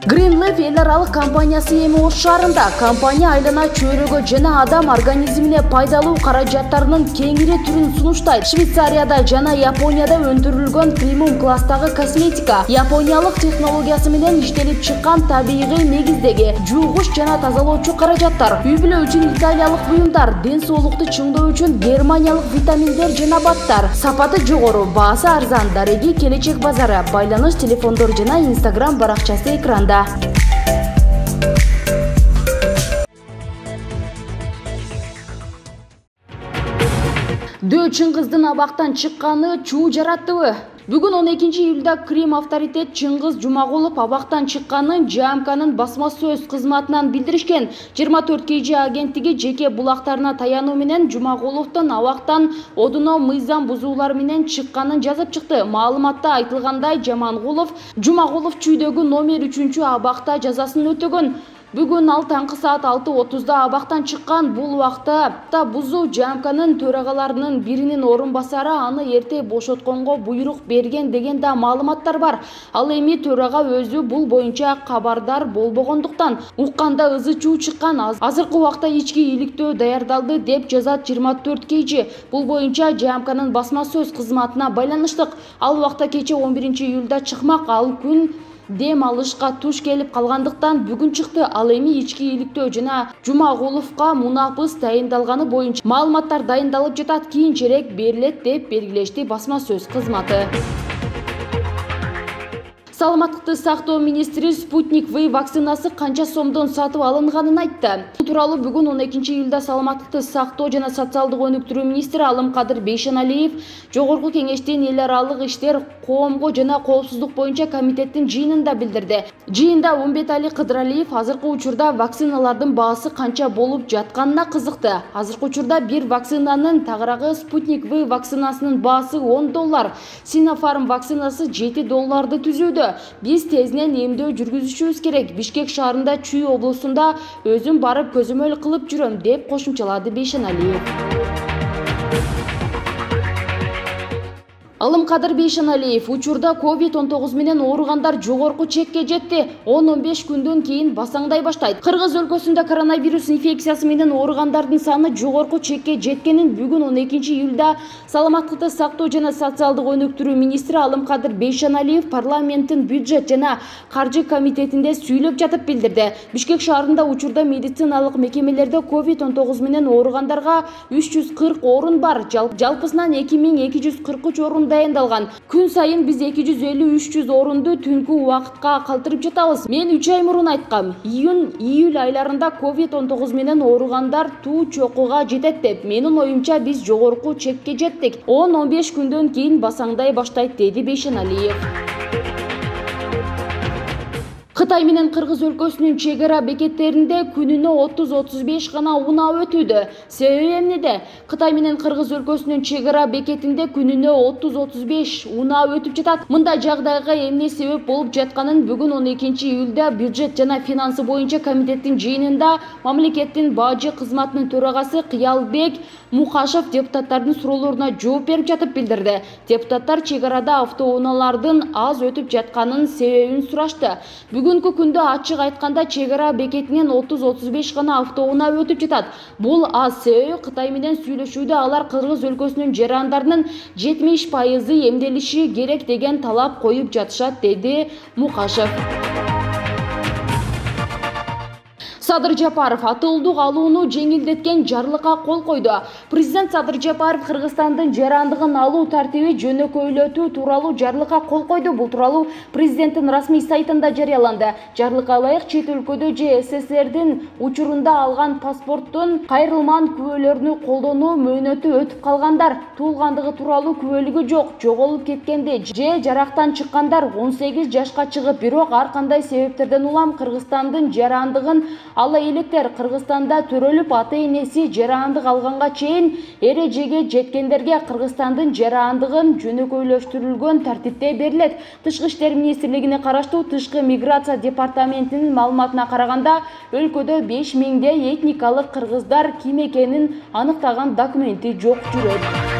Greenleaf эл аралык компаниясы эми Ош шаарында компания айлана чөйрөгө жана адам организмине пайдалуу каражаттарынын кеңири түрүн сунуштайт. Швейцарияда жана Японияда өндүрүлгөн премиум класстагы косметика япониялык технологиясы менен иштелип чыккан табигый негиздеги жуугуч жана тазалоочу каражаттар, үй бүлө үчүн италиялык буюмдар, ден соолукту чыңдоо үчүн германиялык витаминдер жана баттар, сапаты жогору, баасы арзан, дареги келечек базары, байланыш телефондор жана Instagram баракчасы экранда. Дөө Чыңгыздын абактан чыкканы чуу жараттыбы? Бүгүн 12 июлда Крим авторитет Чыңгыз Жумагулов абактан чыкканын ЖМКнын басма сөз кызматынан билдиришкен. 24 KG агенттиги жеке булактарына таянуу менен Жумагуловдун абактан одуно мыйзам бузуулар менен чыкканын жазып чыкты. Маалыматта айтылгандай, Жумагулов чүйдөгү номер 3 абакта жазасын өтөгөн. Бүгүн ал таңкы саат 6:30 абактан чыккан. Бул убакта бузуу ЖМКнын төрагаларынын биринин орун басары аны эрте бошотконго буйрук берген деген да маалыматтар бар. Ал эми төрага өзү бул боюнча кабардар болбогондуктан укканда ызы чуу чыккан. Азыркы убакта ички иликтөө даярдалды деп жазат 24 KG. Бул боюнча ЖМКнын басма сөз кызматына байланыштык. Ал убакта кече 11 июлда чыкмак. Ал күн дем алышка туш келип калгандыктан бүгүн чыкты. Ал эми ички иликтөө жана Жумагуловго мунапыс дайындалганы боюнча маалыматтар дайындалып жатат, кийинчерээк берилет деп белгилешти басма сөз кызматы. Саламаттыкты сактоо министри Спутник V вакцинасы канча сомдон сатып алынганын айтты. Бул тууралуу бүгүн 12 июлда Саламаттыкты сактоо жана социалдык өнүктүрүү министри Алымкадыр Бейшеналиев Жогорку кеңештин эл аралык иштер, коомго жана коопсуздук боюнча комитеттин жыйынында билдирди. Жыйында Умбетали Кыдыралиев азыркы учурда вакциналардын баасы канча болуп жатканына кызыкты. Азыркы учурда бир вакцинанын тагырагы Спутник V вакцинасынын баасы $10, Sinopharm вакцинасы $7 түзүүдө. Биз тезинен эмдөө жүргүзүшүбүз керек. Бишкек шаарында Чүй облусунда өзүм барып көзөмөл кылып жүрөм, деп кошумчалады Бейшеналиев. Алымкадыр Бейшеналиев учурда COVID-19 менен ооругандар жогорку чекке жетти. 10-15 күндөн кийин басаңдай баштайт. Кыргыз өлкөсүндө коронавирус инфекциясы менен ооругандардын саны жогорку чекке жеткенин бүгүн 12 июлда Саламаттыкты сактоо жана социалдык өнүктүрүү министри Алымкадыр Бейшеналиев парламенттин бюджет жана каржы комитетинде сүйлөп жатып билдирди. Бишкек шаарында учурда медициналык мекемелерде COVID-19 менен ооругандарга 340 орун бар. Жалпысынан 2243 орун дайындалган. Күн сайын биз 250-300 орунду түнкү убакытка калтырып жатабыз. Мен 3 ай мурун айткам, июль айларында COVID-19 менен ооругандар туу чокуга жетет деп. Менин оюмча биз жогорку чекке жеттик. 10-15 күндөн кийин басаңдай баштайт, деди Бейшеналиев. Кытай менен Кыргыз өлкөсүнүн чек ара бекеттеринде күнүнө 30-35 гана унаа өтүүдө. Себеби эмнеде? Кытай менен Кыргыз өлкөсүнүн чек ара бекетинде күнүнө 30-35 унаа өтүп жатат. Мындай жагдайга эмне себеп болуп жатканын бүгүн 12 июлда бюджет жана финансы боюнча комитеттин жыйынында мамлекеттин бажы кызматынын төрагасы Кыялбек Мукашев депутаттардын суроолоруна жооп берип жатып билдирди. Депутаттар чек арада автоунаалардын аз өтүп жатканын себебин сурашты. Бүгүнкү күндө ачык айтканда чек ара бекетинен 30-35 гана автоунаа өтүп жатат. Бул аз, себеби Кытай менен сүйлөшүүдө алар Кыргыз өлкөсүнүн жарандарынын 70% эмделиши керек деген талап коюп жатышат, деди Мукашев. Садыр Жапаров атылдык алууну жеңилдеткен жарлыкка кол койду. Президент Садыр Жапаров Кыргызстандын жарандыгын алуу тартиби жөнөкөйлөтүү тууралуу жарлыкка кол койду. Бул тууралуу президенттин расмий сайтында жарыяланды. Жарлыкка ылайык чет өлкөдө же СССРдин учурунда алган паспорттун кайрылман күбөлөрүнү колдонуу мөөнөтү өтүп калгандар, туулгандыгы тууралуу күбөлүгү жок, жоголуп кеткенде же жарактан чыккандар 18 жашка чыгып, бирок ар кандай себептерден улам Кыргызстандын жарандыгын ала электер Кыргызстанда төрөлүп, ата-энеси жарандык алганга чейин эрежеге жеткендерге Кыргызстандын жарандыгын жөнөкөйлөштүрүлгөн тартипте берилет. Тышкы иштер министрлигине караштуу Тышкы миграция департаментинин маалыматына караганда, өлкөдө 5000 этникалык кыргыздар ким экенин аныктаган документи жок жүрөт.